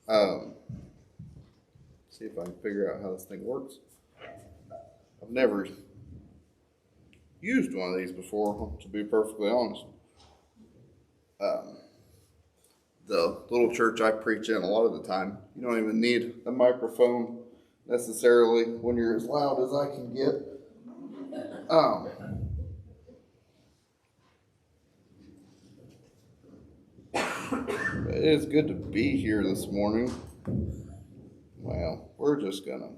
Um, see if I can figure out how this thing works. I've never used one of these before, to be perfectly honest. Um, the little church I preach in, a lot of the time, you don't even need a microphone necessarily when you're as loud as I can get. Um, it is good to be here this morning. Well, we're just gonna,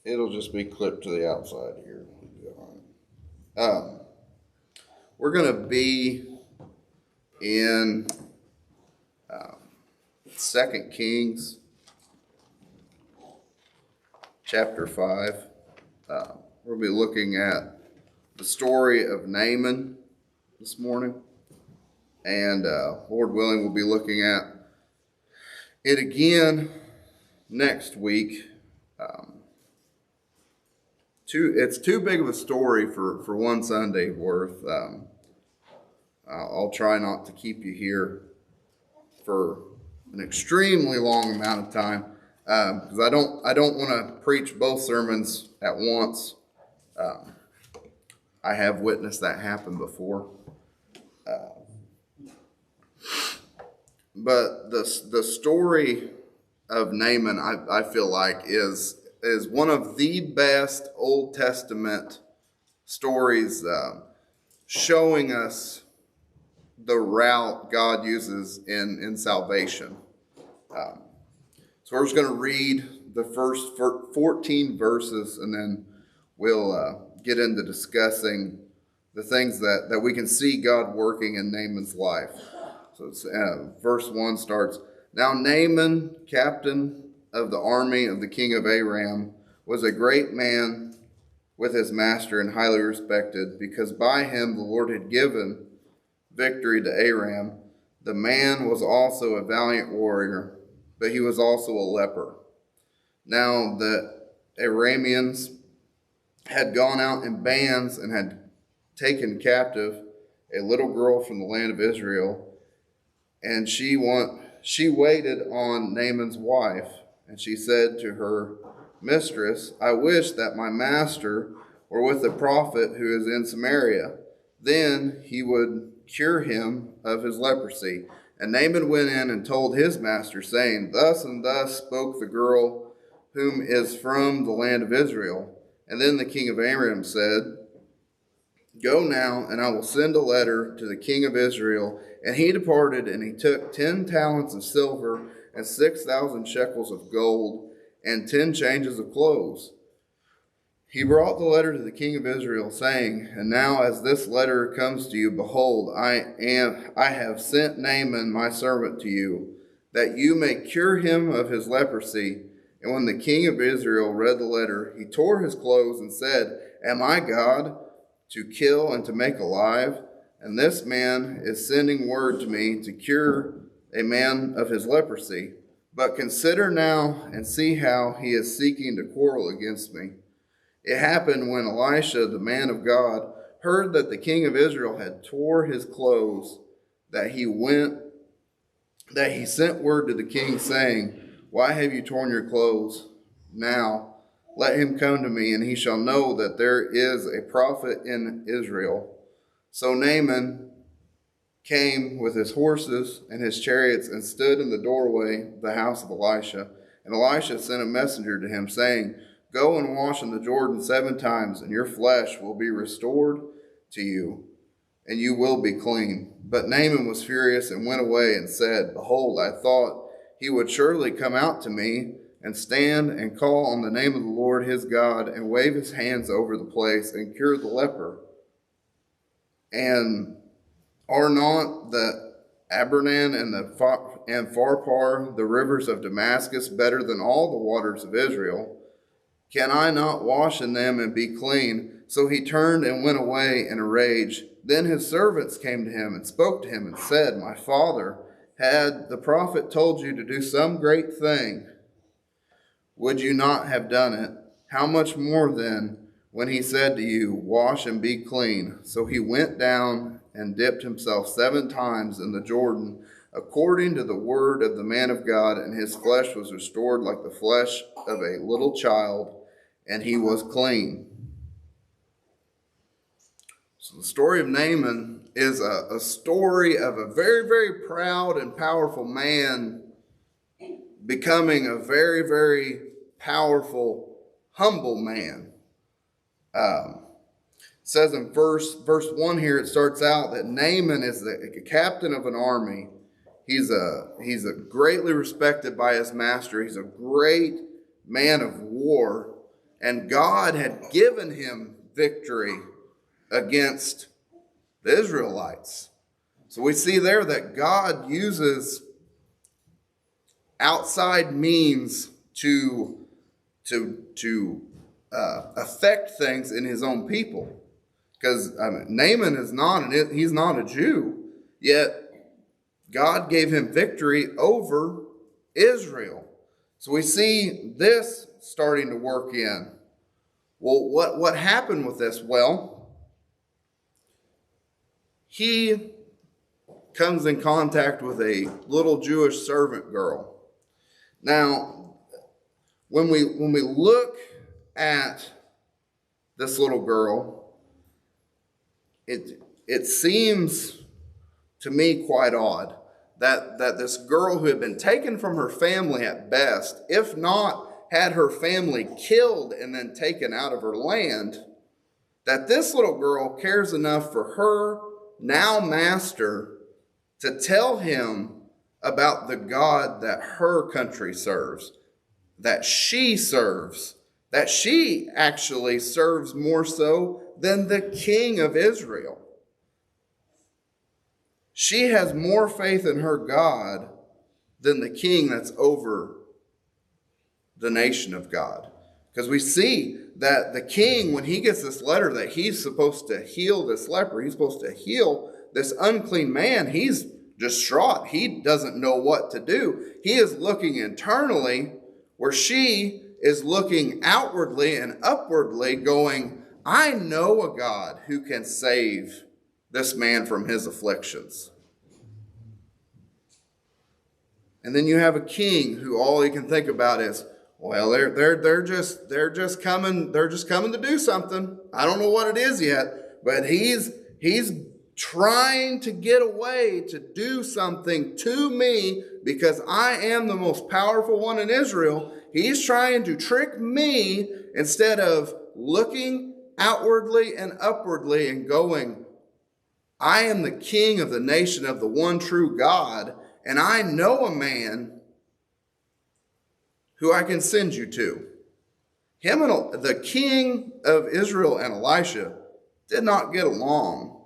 it'll just be clipped to the outside here. Um, we're gonna be in 2 Kings chapter 5. We'll be looking at the story of Naaman this morning. And Lord willing, we'll be looking at it again next week. It's too big of a story for one Sunday worth. I'll try not to keep you here for an extremely long amount of time because I don't want to preach both sermons at once. I have witnessed that happen before. But the story of Naaman, I feel like, is one of the best Old Testament stories showing us the route God uses in salvation. So we're just going to read the first 14 verses, and then we'll get into discussing the things that we can see God working in Naaman's life. So it's, verse 1 starts, Now Naaman, captain of the army of the king of Aram, was a great man with his master and highly respected, because by him the Lord had given victory to Aram. The man was also a valiant warrior, but he was also a leper. Now the Arameans had gone out in bands and had taken captive a little girl from the land of Israel, and she waited on Naaman's wife, and she said to her mistress, I wish that my master were with the prophet who is in Samaria. Then he would cure him of his leprosy. And Naaman went in and told his master, saying, Thus and thus spoke the girl whom is from the land of Israel. And then the king of Aram said, Go now, and I will send a letter to the king of Israel. And he departed, and he took 10 talents of silver and 6,000 shekels of gold and 10 changes of clothes. He brought the letter to the king of Israel, saying, And now as this letter comes to you, behold, I have sent Naaman my servant to you, that you may cure him of his leprosy. And when the king of Israel read the letter, he tore his clothes and said, Am I God to kill and to make alive? And this man is sending word to me to cure a man of his leprosy. But consider now and see how he is seeking to quarrel against me. It happened when Elisha, the man of God, heard that the king of Israel had tore his clothes, that he sent word to the king, saying, Why have you torn your clothes? Now let him come to me, and he shall know that there is a prophet in Israel. So Naaman came with his horses and his chariots and stood in the doorway of the house of Elisha. And Elisha sent a messenger to him, saying, Go and wash in the Jordan 7 times, and your flesh will be restored to you, and you will be clean. But Naaman was furious and went away and said, Behold, I thought he would surely come out to me and stand and call on the name of the Lord his God and wave his hands over the place and cure the leper. And are not the Abernan and Pharpar, the rivers of Damascus, better than all the waters of Israel? Can I not wash in them and be clean? So he turned and went away in a rage. Then his servants came to him and spoke to him and said, My father, had the prophet told you to do some great thing, would you not have done it? How much more then when he said to you, Wash and be clean? So he went down and dipped himself 7 times in the Jordan according to the word of the man of God, and his flesh was restored like the flesh of a little child, and he was clean. So the story of Naaman is a story of a very, very proud and powerful man becoming a very, very powerful, humble man. It says in verse 1 here, it starts out that Naaman is the captain of an army. He's a greatly respected by his master. He's a great man of war. And God had given him victory against the Israelites. So we see there that God uses outside means to affect things in his own people. Because Naaman he's not a Jew, yet God gave him victory over Israel. So we see this starting to work in. Well, what happened with this? Well, he comes in contact with a little Jewish servant girl. Now, when we look at this little girl, it seems to me quite odd that this girl who had been taken from her family at best, if not had her family killed and then taken out of her land, that this little girl cares enough for her now master to tell him about the God that her country serves, that she serves, that she actually serves more so than the king of Israel. She has more faith in her God than the king that's over the nation of God. Because we see that the king, when he gets this letter that he's supposed to heal this leper, he's supposed to heal this unclean man, he's distraught. He doesn't know what to do. He is looking internally, where she is looking outwardly and upwardly, going, I know a God who can save this man from his afflictions. And then you have a king who all he can think about is, well, they're just coming to do something. I don't know what it is yet, but he's trying to get away to do something to me because I am the most powerful one in Israel. He's trying to trick me instead of looking outwardly and upwardly and going, I am the king of the nation of the one true God, and I know a man who I can send you to. Him and the king of Israel and Elisha did not get along.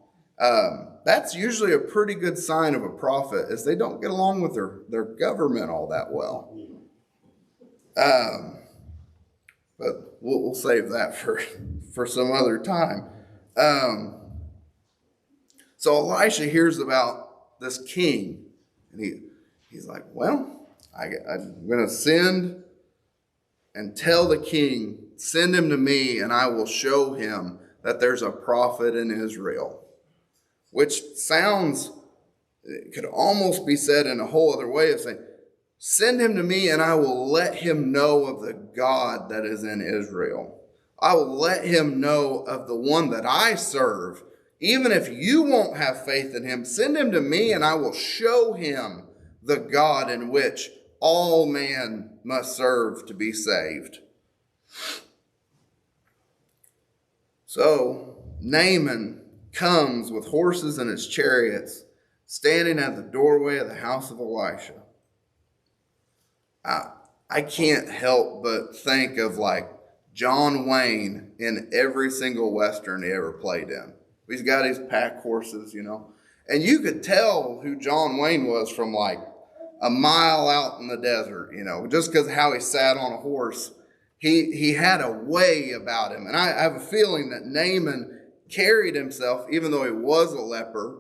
That's usually a pretty good sign of a prophet, is they don't get along with their government all that well. But we'll save that for some other time. So Elisha hears about this king, and he's like, well, I'm going to send and tell the king, send him to me, and I will show him that there's a prophet in Israel. Which sounds, it could almost be said in a whole other way of saying, send him to me and I will let him know of the God that is in Israel. I will let him know of the one that I serve. Even if you won't have faith in him, send him to me and I will show him the God in which all man must serve to be saved. So Naaman comes with horses and his chariots, standing at the doorway of the house of Elisha. I can't help but think of like John Wayne in every single Western he ever played in. He's got his pack horses, and you could tell who John Wayne was from like a mile out in the desert, just because of how he sat on a horse. He had a way about him. And I have a feeling that Naaman carried himself, even though he was a leper,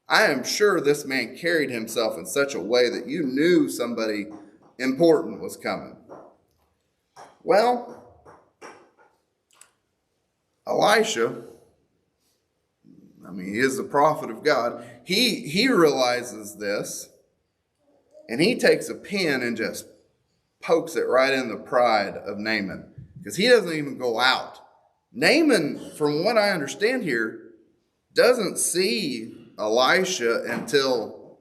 I am sure this man carried himself in such a way that you knew somebody important was coming. Well, Elisha, he is the prophet of God. He realizes this, And he takes a pin and just pokes it right in the pride of Naaman, because he doesn't even go out. Naaman, from what I understand here, doesn't see Elisha until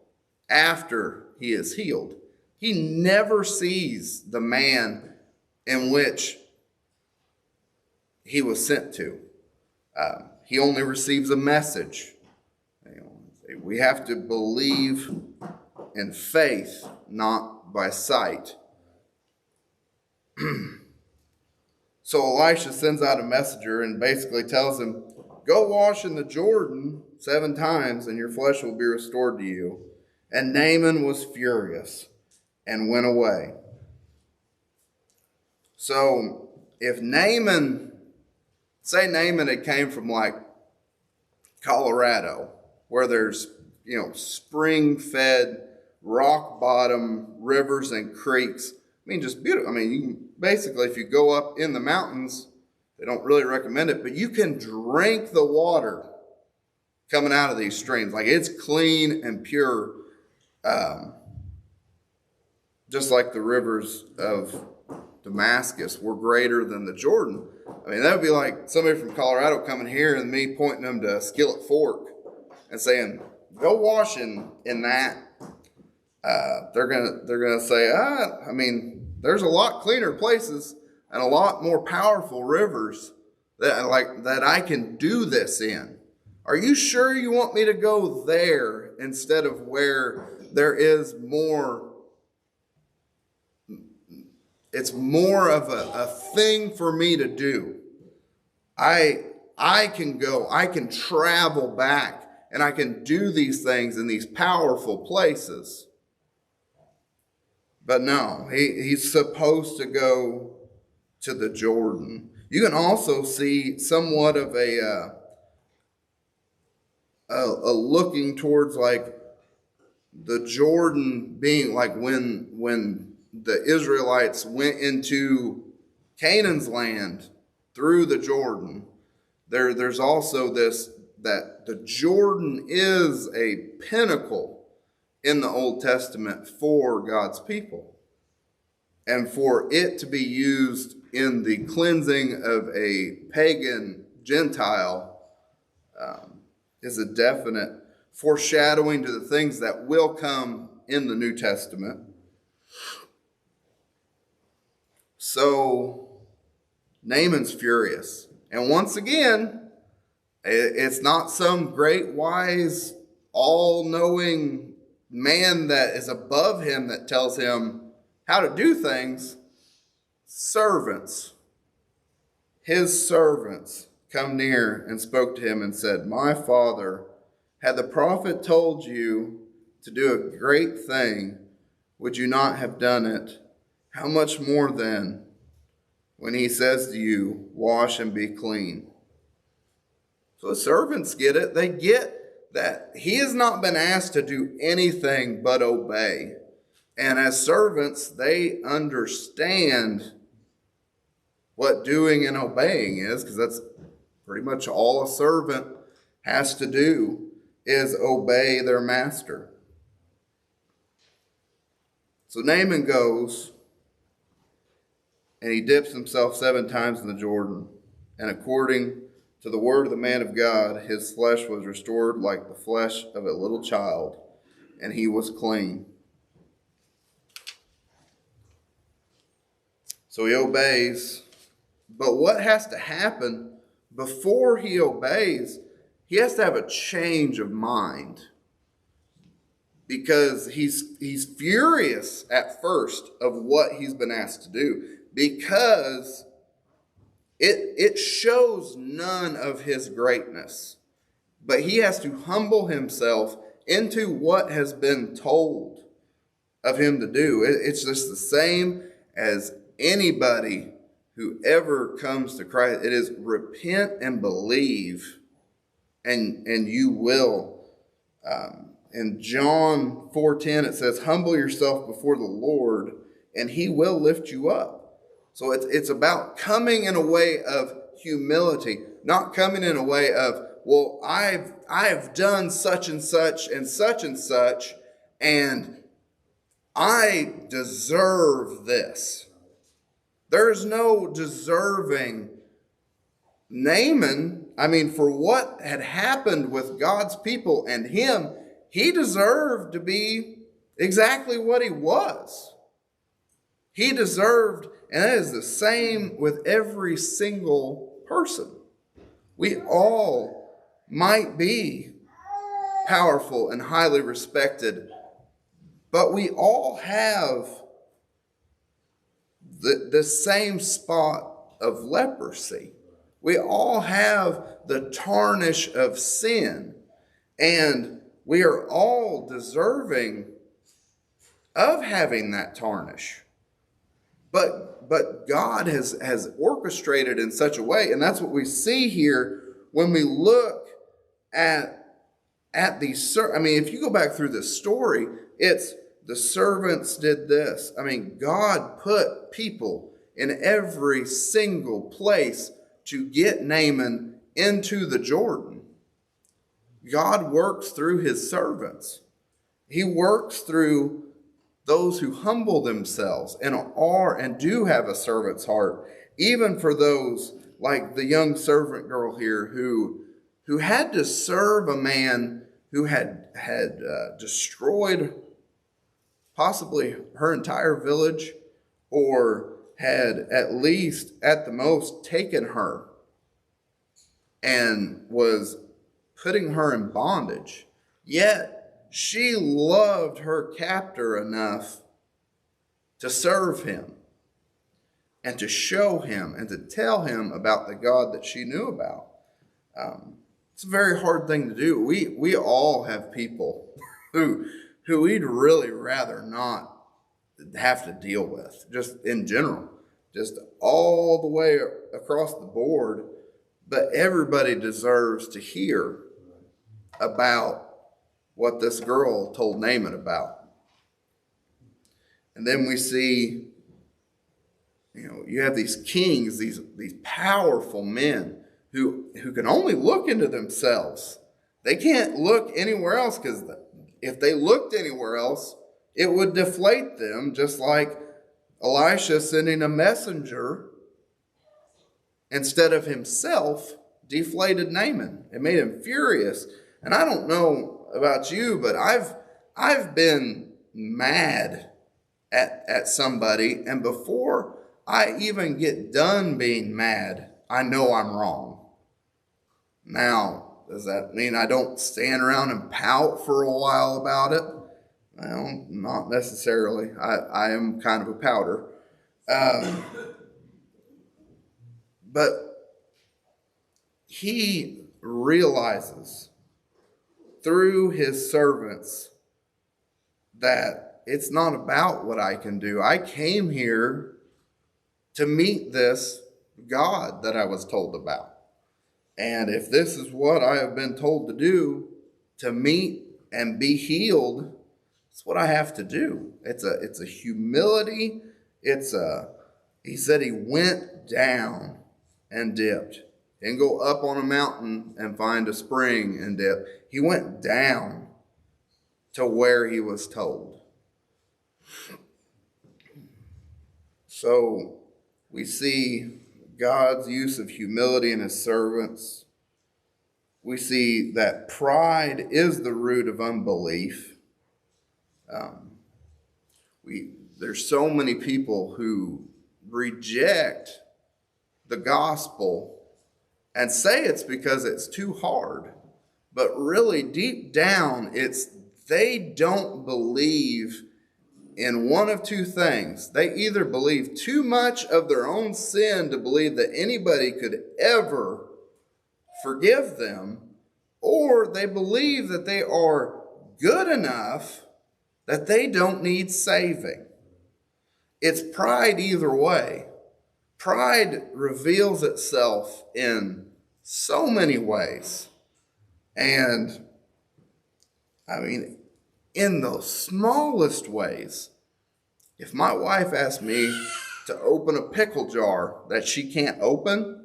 after he is healed. He never sees the man in which he was sent to. He only receives a message. We have to believe in faith, not by sight. So Elisha sends out a messenger and basically tells him, go wash in the Jordan 7 times and your flesh will be restored to you. And Naaman was furious and went away. So if Naaman, say Naaman had came from like Colorado, where there's, spring-fed, rock-bottom rivers and creeks. Just beautiful. You can basically, if you go up in the mountains, they don't really recommend it, but you can drink the water coming out of these streams. Like, it's clean and pure, just like the rivers of Damascus were greater than the Jordan. That would be like somebody from Colorado coming here and me pointing them to Skillet Fork and saying, go wash in that. They're gonna say, there's a lot cleaner places and a lot more powerful rivers that I can do this in. Are you sure you want me to go there instead of where there is more? It's more of a thing for me to do. I can go, I can travel back, and I can do these things in these powerful places. But no, he's supposed to go to the Jordan. You can also see somewhat of a looking towards like the Jordan being like when the Israelites went into Canaan's land through the Jordan. There's also this, that the Jordan is a pinnacle in the Old Testament for God's people. And for it to be used in the cleansing of a pagan Gentile is a definite foreshadowing to the things that will come in the New Testament. So Naaman's furious. And once again, it's not some great, wise, all-knowing man that is above him that tells him how to do things. Servants, his servants, come near and spoke to him and said, my father, had the prophet told you to do a great thing, would you not have done it? How much more then when he says to you, wash and be clean? So the servants get it. They get that he has not been asked to do anything but obey. And as servants, they understand what doing and obeying is, because that's pretty much all a servant has to do, is obey their master. So Naaman goes and he dips himself 7 times in the Jordan. And according to the word of the man of God, his flesh was restored like the flesh of a little child, and he was clean. So he obeys. But what has to happen before he obeys? He has to have a change of mind. Because he's furious at first of what he's been asked to do. Because it shows none of his greatness. But he has to humble himself into what has been told of him to do. It's just the same as anybody who ever comes to Christ. It is repent and believe, and you will. In John 4:10 it says, humble yourself before the Lord, and he will lift you up. So it's about coming in a way of humility, not coming in a way of, well, I've done such and such and such, and I deserve this. There's no deserving Naaman. I mean, for what had happened with God's people and him, he deserved to be exactly what he was. He deserved, and that is the same with every single person. We all might be powerful and highly respected, but we all have the same spot of leprosy. We all have the tarnish of sin, and we are all deserving of having that tarnish. But God has orchestrated in such a way, and that's what we see here when we look at these. I mean, if you go back through this story, it's the servants did this. I mean, God put people in every single place to get Naaman into the Jordan. God works through his servants. He works through those who humble themselves and are and do have a servant's heart, even for those like the young servant girl here who had to serve a man who had destroyed possibly her entire village, or had at least, at the most, taken her and was putting her in bondage. Yet she loved her captor enough to serve him and to show him and to tell him about the God that she knew about. It's a very hard thing to do. We all have people who we'd really rather not have to deal with, just in general, just all the way across the board. But everybody deserves to hear about what this girl told Naaman about. And then we see, you have these kings, these powerful men who can only look into themselves. They can't look anywhere else, because if they looked anywhere else, it would deflate them, just like Elisha sending a messenger instead of himself deflated Naaman. It made him furious. And I don't know about you, but I've been mad at somebody, and before I even get done being mad, I know I'm wrong. Now, does that mean I don't stand around and pout for a while about it? Well, not necessarily. I am kind of a pouter. But he realizes through his servants that it's not about what I can do. I came here to meet this God that I was told about. And if this is what I have been told to do, to meet and be healed, it's what I have to do. It's a humility. He said he went down and dipped. He didn't go up on a mountain and find a spring and dip. He went down to where he was told. So we see God's use of humility in his servants. We see that pride is the root of unbelief. There's so many people who reject the gospel and say it's because it's too hard. But really, deep down, they don't believe in one of two things. They either believe too much of their own sin to believe that anybody could ever forgive them, or they believe that they are good enough that they don't need saving. It's pride either way. Pride reveals itself in so many ways. And, I mean, in the smallest ways, if my wife asked me to open a pickle jar that she can't open,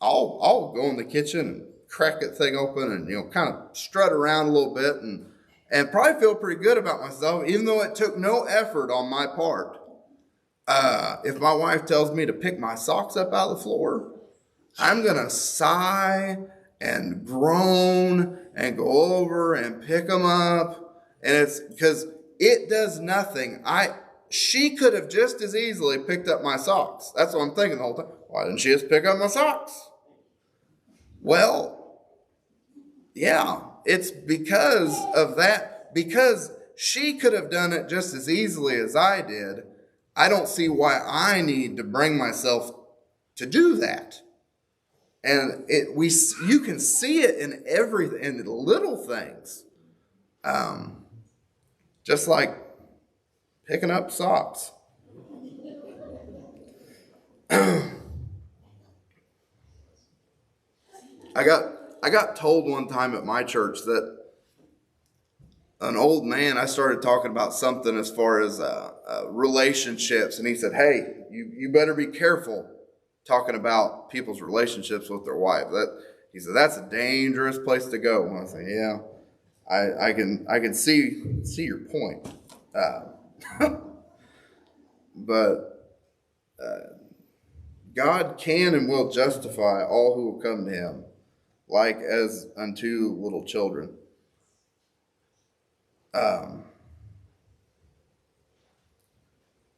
I'll go in the kitchen and crack that thing open and kind of strut around a little bit, and and probably feel pretty good about myself, even though it took no effort on my part. If my wife tells me to pick my socks up out of the floor, I'm going to sigh and groan and go over and pick them up. And it's because it does nothing. She could have just as easily picked up my socks. That's what I'm thinking the whole time. Why didn't she just pick up my socks? Well, yeah, it's because of that. Because she could have done it just as easily as I did. I don't see why I need to bring myself to do that. And you can see it in everything, in the little things. Just like picking up socks. I got told one time at my church that an old man, I started talking about something as far as relationships, and he said, "Hey, you better be careful talking about people's relationships with their wife." He said, "That's a dangerous place to go." And I said, "Yeah, I can see your point." But God can and will justify all who will come to him, like as unto little children.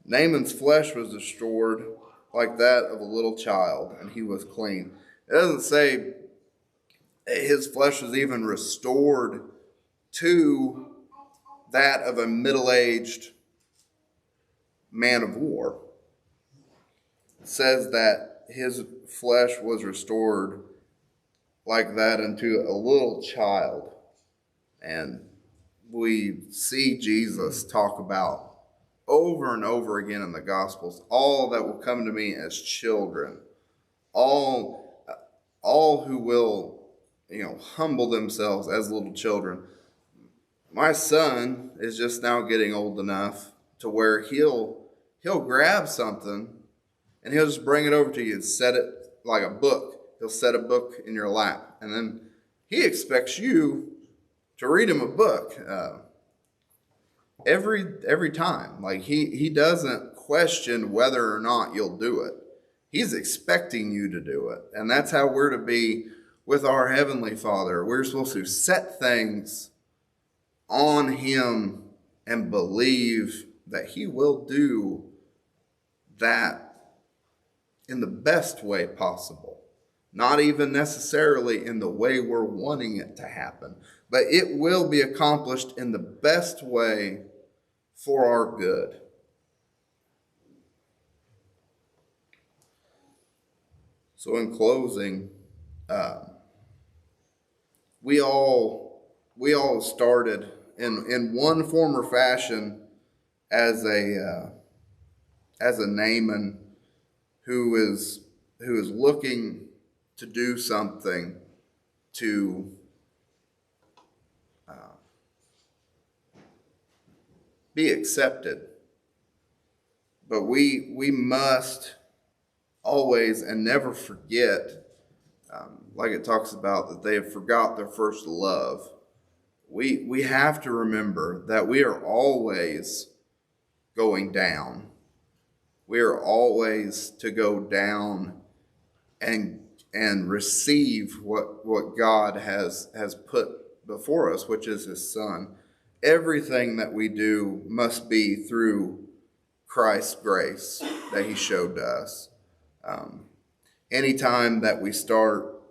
Naaman's flesh was restored like that of a little child, and he was clean. It doesn't say his flesh was even restored to that of a middle-aged man of war. It says that his flesh was restored like that unto a little child. And we see Jesus talk about over and over again in the Gospels, all that will come to me as children, all who will, humble themselves as little children. My son is just now getting old enough to where he'll grab something and he'll just bring it over to you and set it like a book. He'll set a book in your lap, and then he expects you to read him a book every time. Like he doesn't question whether or not you'll do it. He's expecting you to do it, and that's how we're to be with our Heavenly Father. We're supposed to set things on him and believe that he will do that in the best way possible. Not even necessarily in the way we're wanting it to happen, but it will be accomplished in the best way for our good. So in closing, we all started in one form or fashion as a Naaman who is looking to do something to be accepted. But we must always and never forget, like it talks about, that they have forgot their first love. We have to remember that we are always going down. We are always to go down and receive what God has put before us, which is his Son. Everything that we do must be through Christ's grace that he showed to us. Anytime that we start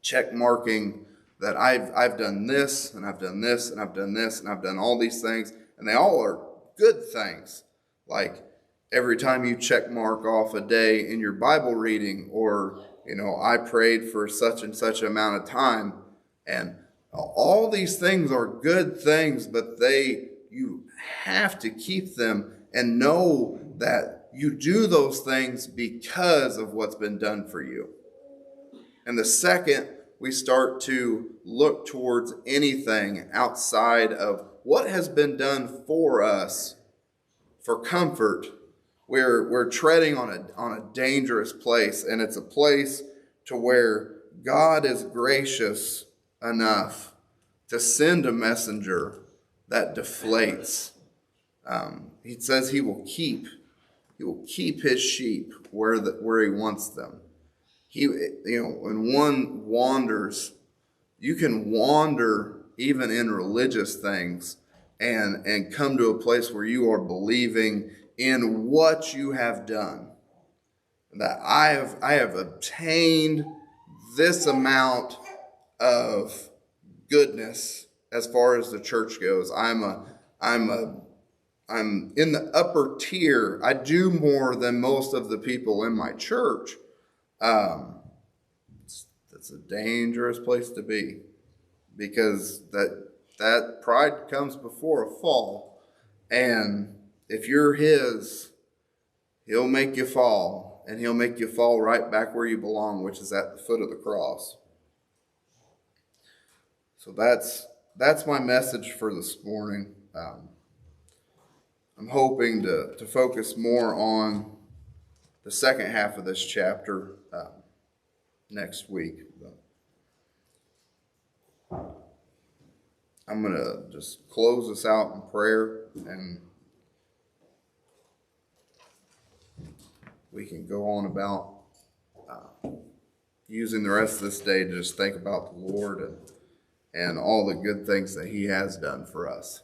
check marking that I've done this, and I've done this, and I've done this, and I've done all these things, and they all are good things. Like every time you check mark off a day in your Bible reading, or, I prayed for such and such amount of time, and all these things are good things, but you have to keep them and know that you do those things because of what's been done for you. And the second we start to look towards anything outside of what has been done for us for comfort, we're treading on a dangerous place, and it's a place to where God is gracious enough to send a messenger that deflates. He says he will keep his sheep where he wants them. When one wanders, you can wander even in religious things and come to a place where you are believing in what you have done. That I have obtained this amount of goodness as far as the church goes. I'm in the upper tier. I do more than most of the people in my church. That's a dangerous place to be, because that pride comes before a fall. And if you're his, he'll make you fall, and he'll make you fall right back where you belong, which is at the foot of the cross. So that's my message for this morning. I'm hoping to focus more on the second half of this chapter next week. I'm going to just close this out in prayer, and we can go on about using the rest of this day to just think about the Lord and all the good things that he has done for us.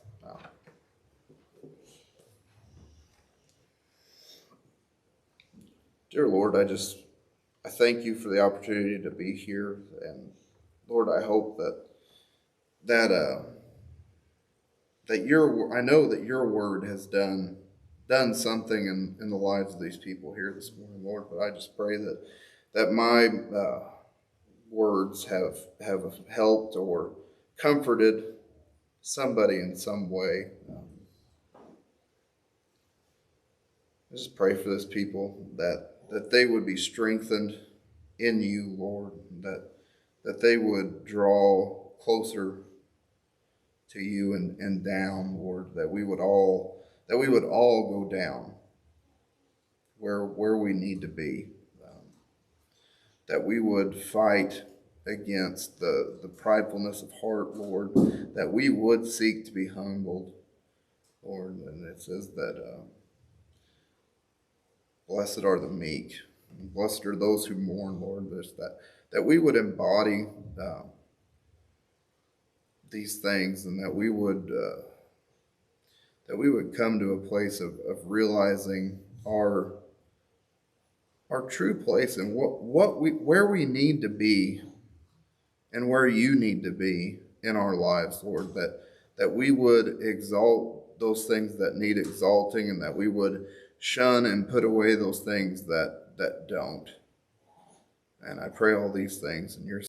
Dear Lord, I thank you for the opportunity to be here, and Lord, I hope that I know that your word has done something in the lives of these people here this morning, Lord. But I just pray that my words have helped or comforted somebody in some way. I just pray for this people that they would be strengthened in you, Lord, that they would draw closer to you and down, Lord, that we would all go down where we need to be, that we would fight against the pridefulness of heart, Lord, that we would seek to be humbled, Lord. And it says that blessed are the meek, and blessed are those who mourn, Lord. There's that we would embody these things, and that we would come to a place of realizing our true place and where we need to be and where you need to be in our lives, Lord, that we would exalt those things that need exalting, and that we would shun and put away those things that don't. And I pray all these things in your